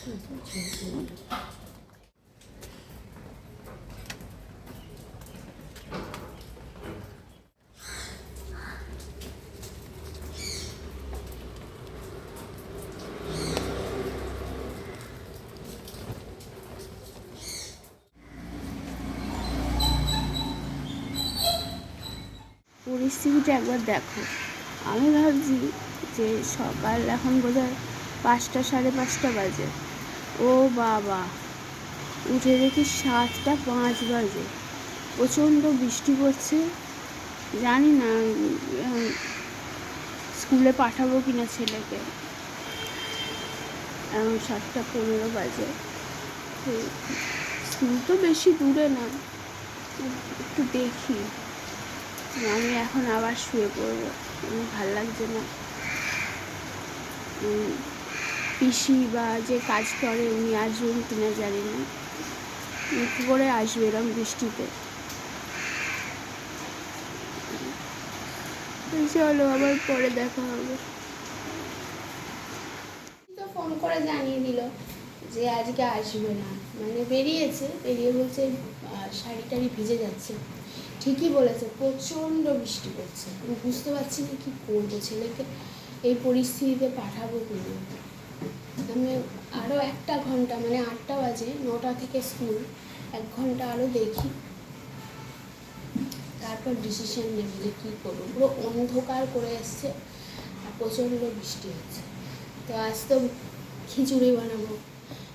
পরিস্থিতিটা একবার দেখো। আমি ভাবছি যে সকাল এখন বোধহয় 5টা 5:30 বাজে। ও বাবা, উঠে দেখি 7:05 বাজে, প্রচণ্ড বৃষ্টি পড়ছে। জানি না স্কুলে পাঠাবো কিনা ছেলেকে। এখন 7:15 বাজে। স্কুল তো বেশি দূরে না, একটু দেখি। আমি এখন আবার শুয়ে পড়বো, ভাল লাগছে না। পিসি বা যে কাজ করে উনি আসবেন কিনা জানি না, কী করে আসবে এরকম বৃষ্টিতে। চলো আবার পরে দেখা হবে। তো ফোন করে জানিয়ে দিল যে আজকে আসবে না, মানে বেরিয়ে বলছে শাড়ি টাড়ি ভিজে যাচ্ছে। ঠিকই বলেছে, প্রচণ্ড বৃষ্টি পড়ছে। আমি বুঝতে পারছি না কী করবো, ছেলেকে এই পরিস্থিতিতে পাঠাবো কিনা। আমি আরও 1 ঘন্টা, মানে 8টা বাজে, 9টা থেকে স্কুল, 1 ঘন্টা আরও দেখি, তারপর ডিসিশন নেব যে কী করবো। পুরো অন্ধকার করে এসছে আর প্রচণ্ড বৃষ্টি হচ্ছে। তো আজ তো খিচুড়ি বানাবো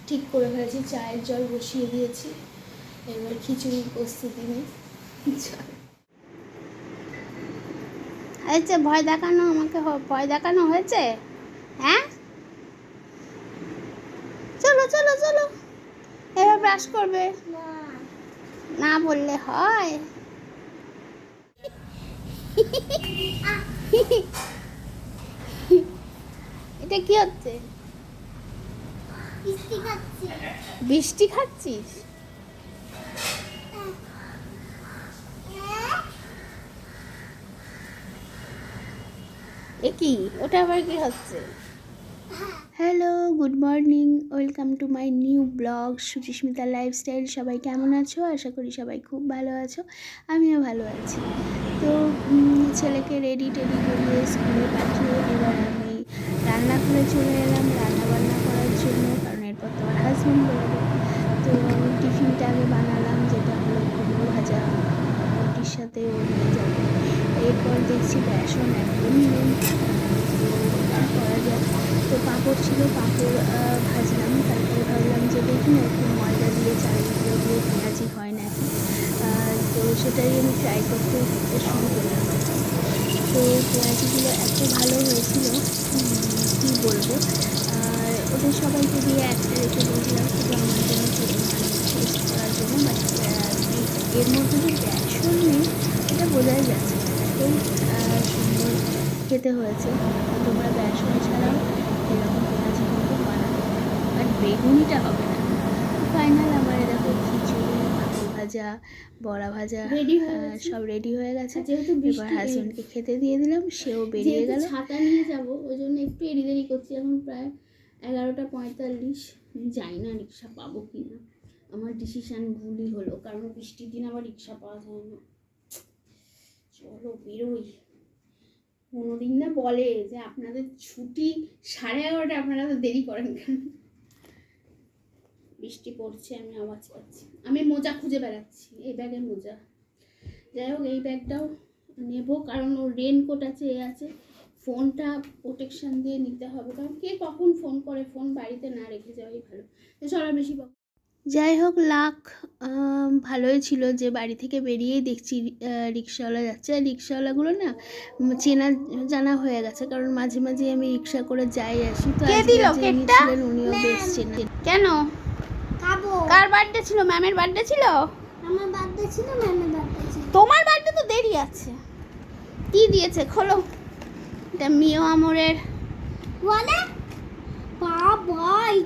ঠিক করে ফেলেছি, চায়ের জল বসিয়ে দিয়েছি, এবার খিচুড়ির প্রস্তুতি নেই। হয়েছে ভয় দেখানো, আমাকে ভয় দেখানো হয়েছে। হ্যাঁ, চলো চলো চলো, এবার ব্রাশ করবে না বললে হয়। এটা কি হচ্ছে? বৃষ্টি খাচ্ছিস? এ কি, ওটা আবার কি হচ্ছে? Hello, good morning, welcome to my new blog Suchismita lifestyle. সবাই কেমন আছো? আশা করি সবাই খুব ভালো আছো, আমিও ভালো আছি। তো ছেলেকে রেডি করিয়ে স্কুলে পাঠিয়ে এবার আমি রান্নাঘরে চলে এলাম রান্নাবান্না করার জন্য, কারণ এরপর তো আমার হাজব্যান্ড বেরোবে। তো আমি টিফিনটা আগে বানালাম, যেটা হলো কুমড়ো ভাজা, রুটির সাথে ও নিয়ে যাবে। এরপর দেখছি বেসন একদমই নেই, করা যায়। তো পাঁপড় ছিল, পাঁপড় ভাজলাম। তারপরে ভাবলাম যে দেখি না একটু ময়দা দিয়ে চালগুলো দিয়ে পেঁয়াজি হয় নাকি। তো সেটাই আমি ট্রাই করতে শুরু করলাম। তো পেঁয়াজিগুলো এত ভালো হয়েছিল কী বলবো। ওদের সবাইকে দিয়ে একটা রেখে দিয়েছিলাম শুধু আমার জন্য, টেস্ট করার জন্য। বাট এর মধ্যে যে বেসন নেই এটা বোঝাই যাচ্ছে না, এতই সুন্দর খেতে হয়েছে। তোমরা বেসন ছাড়াও এরকম পেঁয়াজি কিন্তু বানাতে পারো, বাট বেগুনিটা হবে না। ফাইনাল আমার দেখো খিচুড়ি, পাঁপড় ভাজা, বড়া ভাজা সব রেডি হয়ে গেছে। যেহেতু এবার হাজব্যান্ডকে খেতে দিয়ে দিলাম, সেও বেরিয়ে গেল। ছাতা নিয়ে যাবো, ওই জন্য একটু দেরি করছি। এখন প্রায় 11:45। জানি না রিক্সা পাবো কি না। আমার ডিসিশান ভুলই হলো, কারণ বৃষ্টির দিন আবার রিক্সা পাওয়া যায় না। চলো বেরোই। কোনোদিন না বলে যে আপনাদের ছুটি 11:30, আপনারা তো দেরি করেন কেন? বৃষ্টি পড়ছে, আমি আওয়াজ পাচ্ছি। আমি মোজা খুঁজে বেড়াচ্ছি, এই ব্যাগের মোজা। যাই হোক, এই ব্যাগটাও নেব, কারণ ওর রেনকোট আছে, আছে। ফোনটা প্রোটেকশান দিয়ে নিতে হবে, কারণ কে কখন ফোন করে, ফোন বাড়িতে না রেখে যাওয়াই ভালো। তো চলো বেশি। যাই হোক, লাক ভালোই ছিল যে বাড়ি থেকে বেরিয়েই দেখছি রিক্সাওয়ালা যাচ্ছে। আর রিক্সাওয়ালাগুলো না চেনা জানা হয়ে গেছে, কারণ মাঝে মাঝে আমি রিক্সা করে যাই আসি। তো ছিলেন উনিও বেশ চেনা। কেন? কার বার্থডে ছিল? ম্যামের বার্থডে ছিল? আমার বার্থডে ছিল, ম্যামের বার্থডে ছিল। তোমার বার্থডে তো দেরি আছে। কি দিয়েছে খোলো? এটা মিও আমরের বলে বাবাই,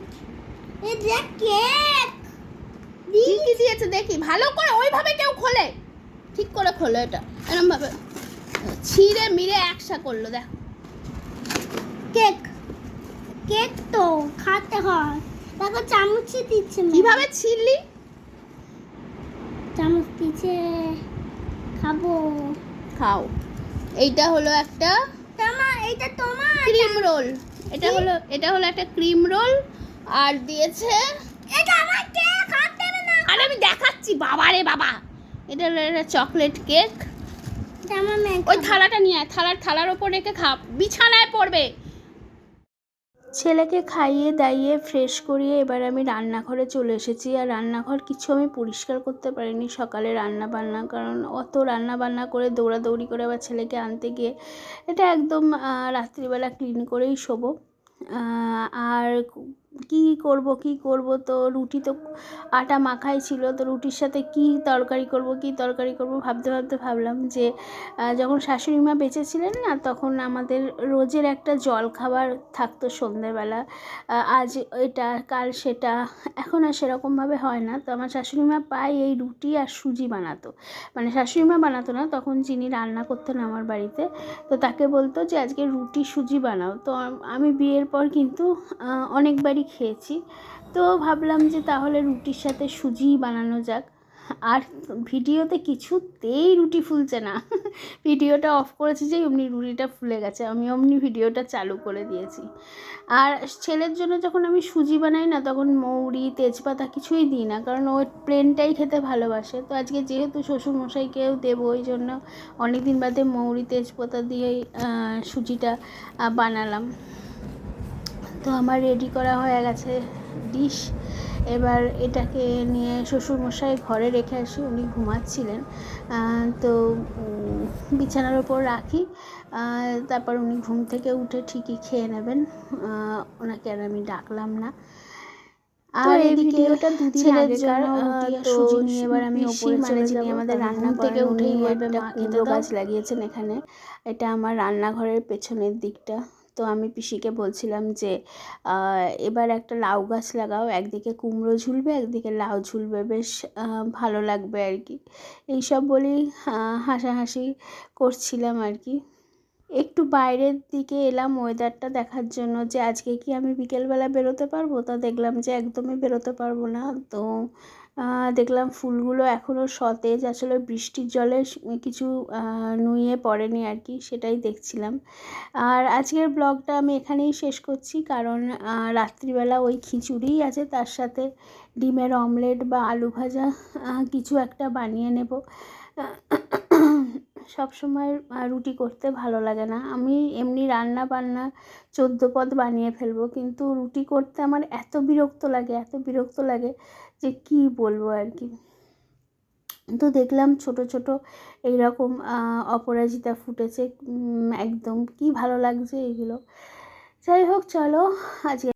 এই দেখ কেক। কি দিয়েছে দেখি ভালো করে, ওইভাবে কেউ খোলে? ঠিক করে খোলো, এটা এরকম ভাবে ছিঁড়ে মিড়ে একসা করলো। দেখো কেক, কেক তো খাতে হয়, দেখো চামচ দিচ্ছে। কিভাবে ছিললি? চামচ দিচ্ছে, খাবো। খাও। এইটা হলো একটা এটা তোমার ক্রিম রোল। এটা হলো একটা ক্রিম রোল। আর দিয়েছে, এটা আমার কেক, হাত দেবে না। আরে আমি দেখাচ্ছি, বাবা রে বাবা। এটা হলো একটা চকলেট কেক। এটা আমার ওই থালাটা নিয়ে আয়, থালার ওপর রেখে খা, বিছানায় পড়বে। ছেলেকে খাইয়ে দাইয়ে ফ্রেশ করিয়ে এবার আমি রান্নাঘরে চলে এসেছি। আর রান্নাঘর কিছু আমি পরিষ্কার করতে পারিনি সকালে রান্না বান্না, কারণ অত রান্না বান্না করে দৌড়াদৌড়ি করে আবার ছেলেকে আনতে গিয়ে এটা একদম রাত্রিবেলা ক্লিন করেই শোবো। আর কি করব, তো রুটি তো আটা মাখাই ছিল, তো রুটির সাথে কি তরকারি করব ভাবতে ভাবলাম যে যখন শাশুড়ি মা বেঁচে ছিলেন না, তখন আমাদের রোজের একটা জল খাবার থাকতো সন্ধেবেলা। আজ এটা কাল সেটা, এখন আর সেরকমভাবে হয় না। তো আমার শাশুড়ি মা প্রায় এই রুটি আর সুজি বানাতো। মানে শাশুড়ি মা বানাতো না, তখন যিনি রান্না করতেন আমার বাড়িতে, তো তাকে বলতো যে আজকে রুটি সুজি বানাও। তো আমি বিয়ের পর কিন্তু অনেকবারই খেয়েছি। তো ভাবলাম যে তাহলে রুটির সাথে সুজিই বানানো যাক। আর ভিডিওতে কিছুতেই রুটি ফুলছে না। ভিডিওটা অফ করেছি যে অমনি রুটিটা ফুলে গেছে, আমি অমনি ভিডিওটা চালু করে দিয়েছি। আর ছেলের জন্য যখন আমি সুজি বানাই না, তখন মৌরি তেজপাতা কিছুই দিই না, কারণ ও প্লেনটাই খেতে ভালোবাসে। তো আজকে যেহেতু শ্বশুরমশাইকেও দেবো, ওই জন্য অনেক দিন বাদে মৌরি তেজপাতা দিয়েই সুজিটা বানালাম। তো আমার রেডি করা হয়ে গেছে ডিশ। এবার এটাকে নিয়ে শ্বশুরমশাই ঘরে রেখে আসি, উনি ঘুমাচ্ছিলেন। তো বিছানার ওপর রাখি, তারপর উনি ঘুম থেকে উঠে ঠিকই খেয়ে নেবেন। ওনাকে আর আমি ডাকলাম না। আর এদিকে ছেলের জন্য তো সুজি নিয়ে এবার আমি ওপরে চলে যাব। আমাদের রান্না থেকে উঠেই বলবে মা কুমড়ো গাছ লাগিয়েছেন এখানে। এটা আমার রান্নাঘরের পেছনের দিকটা। তো আমি পিসিকে বলছিলাম যে এবার একটা লাউ গাছ লাগাও, একদিকে কুমড়ো ঝুলবে একদিকে লাউ ঝুলবে, বেশ ভালো লাগবে আর কি। এইসব বলেই হাসাহাসি করছিলাম আর কি। একটু বাইরের দিকে এলাম ওয়েদারটা দেখার জন্য, যে আজকে কি আমি বিকেলবেলা বেরোতে পারবো। তা দেখলাম যে একদমই বেরোতে পারবো না। তো দেখলাম ফুলগুলো এখনও সতেজ, আসলে বৃষ্টির জলে কিছু নুয়ে পড়েনি আর কি, সেটাই দেখছিলাম। আর আজকের ব্লগটা আমি এখানেই শেষ করছি, কারণ রাত্রিবেলা ওই খিচুড়িই আছে, তার সাথে ডিমের অমলেট বা আলু ভাজা কিছু একটা বানিয়ে নেব। সব সময় রুটি করতে ভালো লাগে না। আমি এমনি রান্না বান্না 14 পদ বানিয়ে ফেলবো, কিন্তু রুটি করতে আমার এত বিরক্ত লাগে যে কি বলবো আর কি। তো দেখলাম ছোট ছোট এইরকম অপরাজিতা ফুটেছে, একদম কি ভালো লাগছে এগুলো। যাই হোক, চলো আজকে